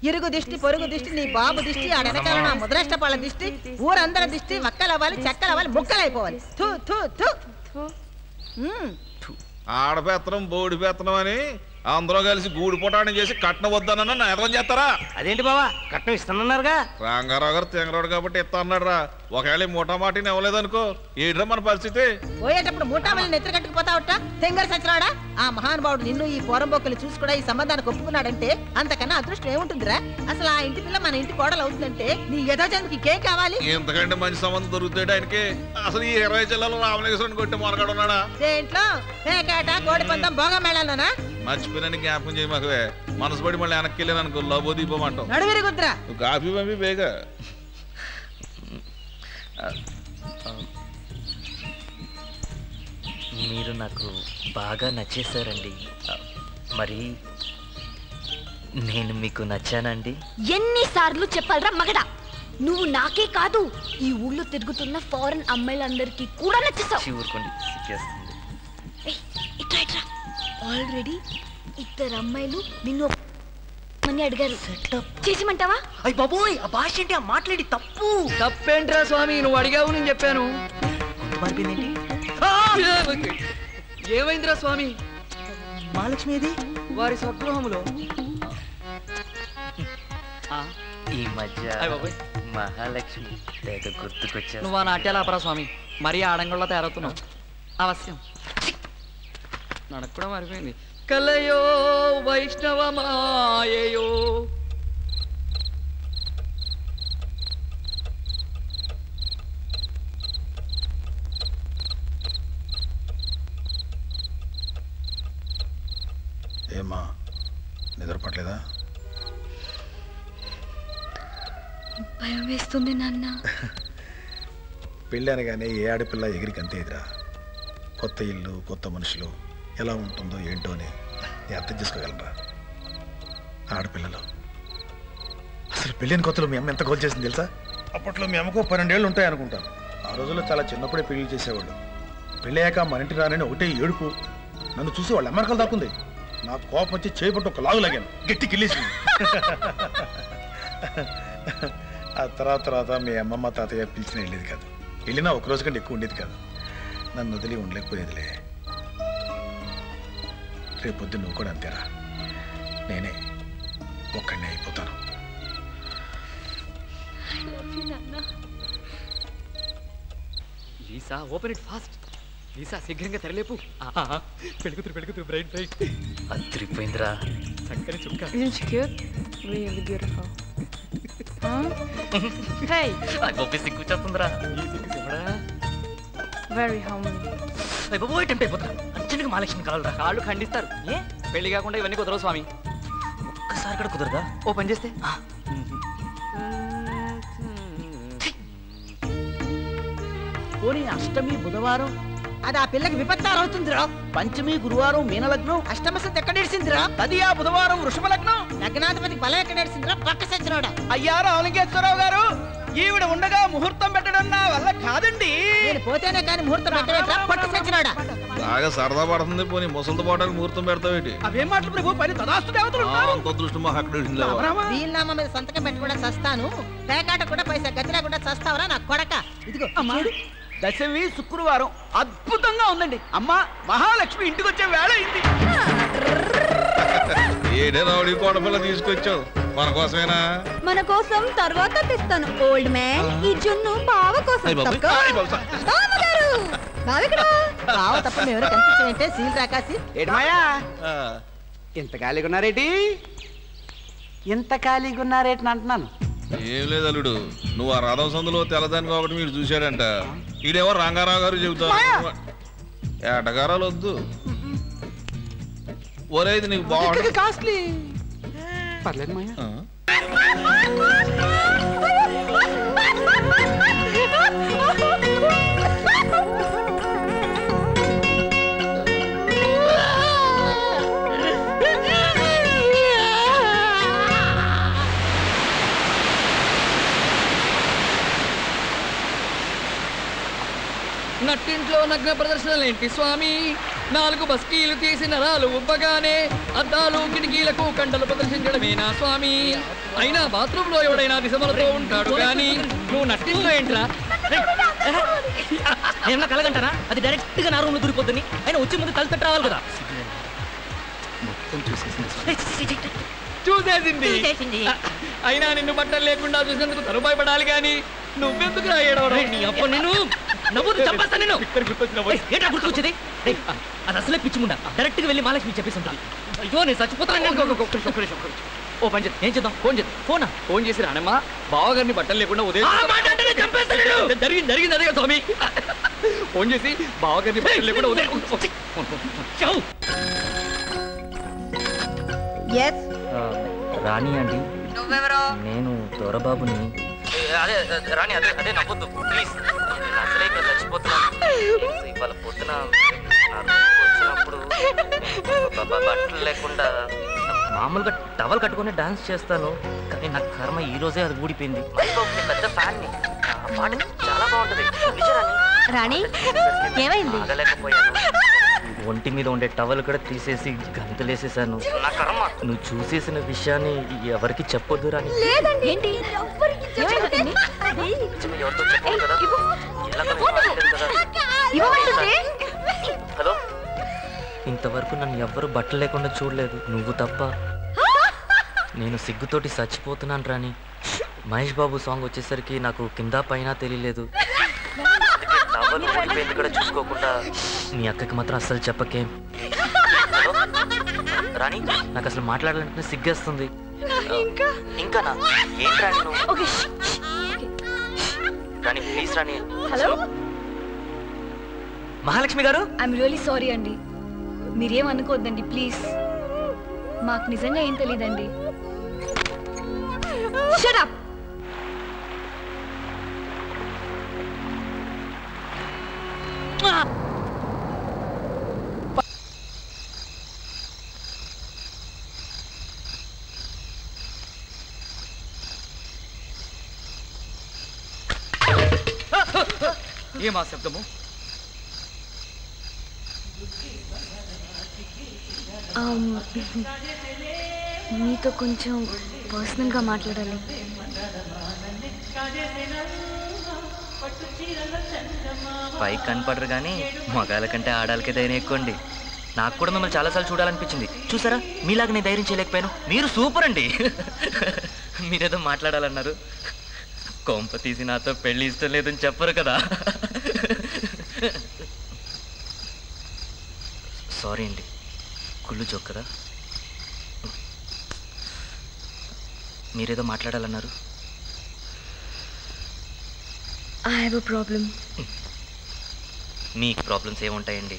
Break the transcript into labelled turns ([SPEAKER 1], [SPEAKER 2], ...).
[SPEAKER 1] ఇరుగు దిష్టి పొరుగు దిష్టి నీ బాబు దిష్టి ఆ వెనకాల నా ముద్రాష్టపాళ్ళ దిష్టి ఊరందరి దిష్టి వక్కలవ్వాలి చెక్కలవ్వాలి ముక్కలైపోవాలి.
[SPEAKER 2] ఆడపెత్తనం బోడి పెత్తనం అని అందరూ కలిసి గూడు పుటాన్ని చేసి కట్నం వద్దనన్నా నేరం చేస్తారా?
[SPEAKER 3] అదేంటి బావా కట్నం ఇస్తానన్నారుగా.
[SPEAKER 2] రాంగారావు గారు తెంగరాడు కాబట్టి ఇస్తా అన్నాడు రా. ఒకవేళ మూటా మాటిని ఇవ్వలేదనుకో ఏడ్రా మన పరిస్థితి.
[SPEAKER 1] పోయేటప్పుడు మూటామల్ని నెత్తి కట్టుకుపోతావట తెంగర సచ్చినాడా. ఆ మహానుభావుడు నిన్ను ఈ పోరంబొక్కలు చూసి కూడా ఈ సంబంధానికి ఒప్పుకున్నాడంటే అంతకన్నా అదృష్టం ఏముంటుందిరా. అసలు ఆ ఇంటి పిల్ల మన ఇంటి కోడలు అవుతుందంటే నీ యథాజానికి ఇంకేం కావాలి?
[SPEAKER 2] ఇంతకంటే మంచి సంబంధం దొరుకుతాడు ఆయనకి. అసలు ఈ 20 జిల్లాలో రామలింగేశ్వరుని కొట్టి మొనగాడు ఉన్నాడా?
[SPEAKER 1] దేంట్లో పేకాట కోడి పందం భోగం మేళాలోనా?
[SPEAKER 2] మర్చిపోయినని జ్ఞాపకం చేయి మాకువే. మనసు పడి మళ్ళీ వెనక్కి వెళ్ళాను అనుకో లబో దీపమంటావు.
[SPEAKER 1] నడువిరుగుద్రా
[SPEAKER 2] కాఫీ పంపి బేగా.
[SPEAKER 4] మీరు నాకు బాగా నచ్చేశారండి. మరి నేను మీకు నచ్చానండి?
[SPEAKER 5] ఎన్నిసార్లు చెప్పాలరా మగడా, నువ్వు నాకే కాదు ఈ ఊళ్ళో తిరుగుతున్న ఫారెన్ అమ్మాయిలందరికీ కూడా నచ్చేసావు.
[SPEAKER 4] ఊరుకోండి సిగ్గేస్తుంది.
[SPEAKER 5] ఆల్రెడీ 2 అమ్మాయిలు నిన్ను అని అడిగారు. చేసిమంటావా?
[SPEAKER 3] అయ్య బాబోయ్ ఆ భాష ఏంటి? ఆ మాట్లాడి తప్పు.
[SPEAKER 6] తప్పేంట్రా స్వామి, నువ్వు అడిగావు నేను చెప్పాను. ఏమైందిరా స్వామి?
[SPEAKER 3] మహాలక్ష్మి ఏది?
[SPEAKER 6] వారి స్వగృహములో.
[SPEAKER 4] ఈ మధ్య మహాలక్ష్మి తెగ గుర్తుకొచ్చా.
[SPEAKER 6] నువ్వు ఆ నాట్యాలు ఆపరా స్వామి, మరీ ఆడంగుల్లో తయారవుతున్నావు. అవశ్యం నడక కూడా మారిపోయింది. కలయో వైష్ణవమాయో.
[SPEAKER 7] ఏమ్మా నిద్రపట్లేదా?
[SPEAKER 5] భయం వేస్తుంది నాన్న.
[SPEAKER 7] పెళ్ళి అనగానే ఏ ఆడపిల్ల ఎగిరికి అంతేదిరా. కొత్త ఇల్లు కొత్త మనుషులు ఎలా ఉంటుందో ఏంటో అని నేను అర్థం చేసుకోగలరా? ఆడపిల్లలు అసలు పెళ్ళిన కొత్తలో మీ అమ్మ ఎంత గోల్ చేసింది తెలుసా? అప్పట్లో మీ అమ్మకు 12 ఏళ్ళు ఉంటాయి అనుకుంటాను. ఆ రోజుల్లో చాలా చిన్నప్పుడే పెళ్లి చేసేవాళ్ళు. పెళ్ళయ్యాక మన ఇంటి రానని ఒకటే ఏడుపు. నన్ను చూసి వాళ్ళ అమ్మకలు దాక్కుంది. నాకు కోపం వచ్చి చేపట్టు ఒక లాగు లాగాను, గట్టి కిల్లేసింది. ఆ తర్వాత మీ అమ్మమ్మ తాతయ్య పిలిచిన వెళ్ళేది కాదు. వెళ్ళినా ఒక రోజు కంటే ఎక్కువ ఉండేది కాదు. నన్ను వదిలి ఉండలేకపోయేదిలే. రేపొద్దు నువ్వు కూడా అంతేరా. నేనే ఒక్కడినే అయిపోతాను.
[SPEAKER 6] Lisa open it fast. Lisa శీఘ్రంగా తెరలేపు. పెళ్ళికూతురు బ్రైట్ బ్రైట్.
[SPEAKER 4] అదిరిపోయిందిరా.
[SPEAKER 6] చక్కని చుక్క.
[SPEAKER 5] Really beautiful.
[SPEAKER 4] Hey. గోపి సిగ్గు చేస్తుందిరా.
[SPEAKER 5] Very homely.
[SPEAKER 3] అయ్య బాబోయ్ టెంప్ అయిపోతున్నా. అర్జెంట్గా మహాలక్ష్మి కలవరా.
[SPEAKER 6] కాళ్ళు ఖండిస్తారు. ఏ పెళ్లి కాకుండా ఇవన్నీ కుదరవు స్వామి.
[SPEAKER 3] ఒక్కసారి కూడా కుదరదా?
[SPEAKER 6] ఓ పని చేస్తే
[SPEAKER 3] పోనీ అష్టమి బుధవారం
[SPEAKER 1] అది ఆ పిల్లకి విపత్తారు అవుతుందిరా.
[SPEAKER 3] పంచమి గురువారం మీనలగ్నం,
[SPEAKER 1] అష్టమసత్ ఎక్కడేసిందిరా?
[SPEAKER 3] తదియా బుధవారం వృషభ లగ్నం.
[SPEAKER 1] లగ్నాధిపతికి బలం ఎక్కడేసిందిరా? పక్క సచ్చినోడా.
[SPEAKER 3] అయ్యా రామలింగేశ్వరరావు గారు, ఈవిడ ఉండగా ముహూర్తం పెట్టడం నా వల్ల కాదండి.
[SPEAKER 1] నేను పోతేనే కానీ ముహూర్తం పెట్టలేట్రా పక్క సచ్చినోడా.
[SPEAKER 2] బాగా సరదా పడుతుంది. పోనీ ముసలితో పోవడానికి ముహూర్తం పెడతావేటి?
[SPEAKER 3] అవేం మాటలు ప్రభు, పని తదాస్తు దేవతలు.
[SPEAKER 2] అంత అదృష్టం మాకు అక్కడ
[SPEAKER 1] వీలునామా మీద సంతకం పెట్టకుండా చస్తాను. పేకాట కూడా పైసా గతిరా కూడా చస్తావరా నా కొడక. ఇదిగో చూడు.
[SPEAKER 3] దశమి శుక్రవారం అద్భుతంగా ఉందండి. అమ్మా మహాలక్ష్మి ఇంటికి వచ్చే వేళ అయింది.
[SPEAKER 2] ఏడే రావుడి కోడపిల్ల తీసుకొచ్చావు మన కోసమేనా?
[SPEAKER 5] మన కోసం తర్వాత తెస్తాను. ఓల్డ్ మ్యాన్ ఈ జున్ను బావ కోసం.
[SPEAKER 1] బావ తప్ప ఎవరు కనిపించాయంటే సీల్ రాకాసి.
[SPEAKER 3] ఏటి మాయా ఎంత ఖాళీగా ఉన్నారేటి? ఎంత ఖాళీగా ఉన్నారేటి అంటున్నాను.
[SPEAKER 2] ఏం లేదు అల్లుడు, నువ్వు ఆ రథం సందులో తెల్లదానికి ఒకటి మీరు చూశాడంట. ఈడేమో రంగారావు గారు చెబుతావు. ఏటగారాలు వద్దు. ఒరేది నీకు బాగుంది.
[SPEAKER 3] కాస్ట్లీ పర్లేదు మాయా.
[SPEAKER 6] నట్టింట్లో నగ్న ప్రదర్శనలేంటి స్వామి 4 బస్కీలు తీసి నరాలు ఉబ్బగానే అద్దాలు కిటికీలకు కండలు ప్రదర్శించడమేనా స్వామి అయినా బాత్రూమ్ లో ఎవడైనా దిశమలతో ఉంటాడు కానీ నువ్వు నట్టింట్లో ఏంట్రా
[SPEAKER 4] ఏమన్నా కలగంటారా అది డైరెక్ట్ గా నా రూమ్ లో దూరిపోతుంది ఆయన వచ్చే ముందు తల తట్టు రావాలి కదా మొత్తం
[SPEAKER 6] చూసేసింది అయినా నిన్ను బట్టలు లేకుండా చూసినందుకు తరుపాయి పడాలి కానీ నువ్వెందుకు రాయడం
[SPEAKER 4] నేను నవ్వుతూ చంపేస్తా నేను ఏంటా గుర్తుకొచ్చేది అది అసలే పిచ్చిముండా డైరెక్ట్ గా వెళ్ళి మహాలక్ష్మి చెప్పేసి అయ్యో నేను చచ్చిపోతాను ఓ పని చేద్దాం ఏం చేద్దాం ఫోన్ చేసి రానమ్మా బావగారిని బట్టలు లేకుండా జరిగింది అదే స్వామి ఫోన్ చేసి బావగారిని బట్టలు లేకుండా రాణి అండి నేను దొరబాబుని అదే రాణి అదే నవ్వద్దు ప్లీజ్ అసలే ఇక్కడ చచ్చిపోతున్నాను ఇవాళ పొద్దున వచ్చినప్పుడు బట్టలు లేకుండా మామూలుగా టవల్ కట్టుకుని డాన్స్ చేస్తాను కానీ నా కర్మ ఈ రోజే అది ఊడిపోయింది పెద్ద ఫ్యాన్ ని ఆ పాట చాలా బాగుంటది
[SPEAKER 5] రాణి ఏమైంది
[SPEAKER 4] ఆగలేకపోయాను ఒంటి మీద ఉండే టవల్ కూడా తీసేసి గంతులేసేసాను నా కర్మ నువ్వు చూసేసిన విషయాన్ని ఎవరికి చెప్పొద్దు రాని హలో ఇంతవరకు నన్ను ఎవ్వరు బట్టలు లేకుండా చూడలేదు నువ్వు తప్ప నేను సిగ్గుతోటి చచ్చిపోతున్నాను రాని మహేష్ బాబు సాంగ్ వచ్చేసరికి నాకు కింద పైన తెలియలేదు కూడా చూసుకోకుండా మీ అక్కకి మాత్రం అస్సలు చెప్పకేం రాణి నాకు అసలు మాట్లాడాలంటే సిగ్గేస్తుంది ఇంకా ఏం రాణి నువ్వు రాణి ప్లీజ్ రాణి
[SPEAKER 5] హలో
[SPEAKER 4] మహాలక్ష్మి గారు
[SPEAKER 5] ఐఎమ్ రియల్లీ సారీ అండి మీరేం అనుకోవద్దండి ప్లీజ్ మాకు నిజంగా ఏం తెలియదండి షట్ అప్
[SPEAKER 6] ఏమా శబ్దము
[SPEAKER 5] మీతో కొంచెం పర్సనల్గా మాట్లాడాలి
[SPEAKER 4] పైకి కనపడరు కానీ మగాళ్ళ కంటే ఆడాలకే ధైర్యం ఎక్కువండి నాకు కూడా మిమ్మల్ని చాలాసార్లు చూడాలనిపించింది చూసారా మీలాగా నేను ధైర్యం చేయలేకపోయాను మీరు సూపర్ అండి మీరేదో మాట్లాడాలన్నారు కొంప తీసి నాతో పెళ్లి ఇష్టం లేదని చెప్పరు కదా సారీ అండి కుళ్ళు జోక్ కదా మీరేదో మాట్లాడాలన్నారు
[SPEAKER 5] ఐ హ్యావ్ ఎ ప్రాబ్లం
[SPEAKER 4] మీకు ప్రాబ్లమ్స్ ఏముంటాయండి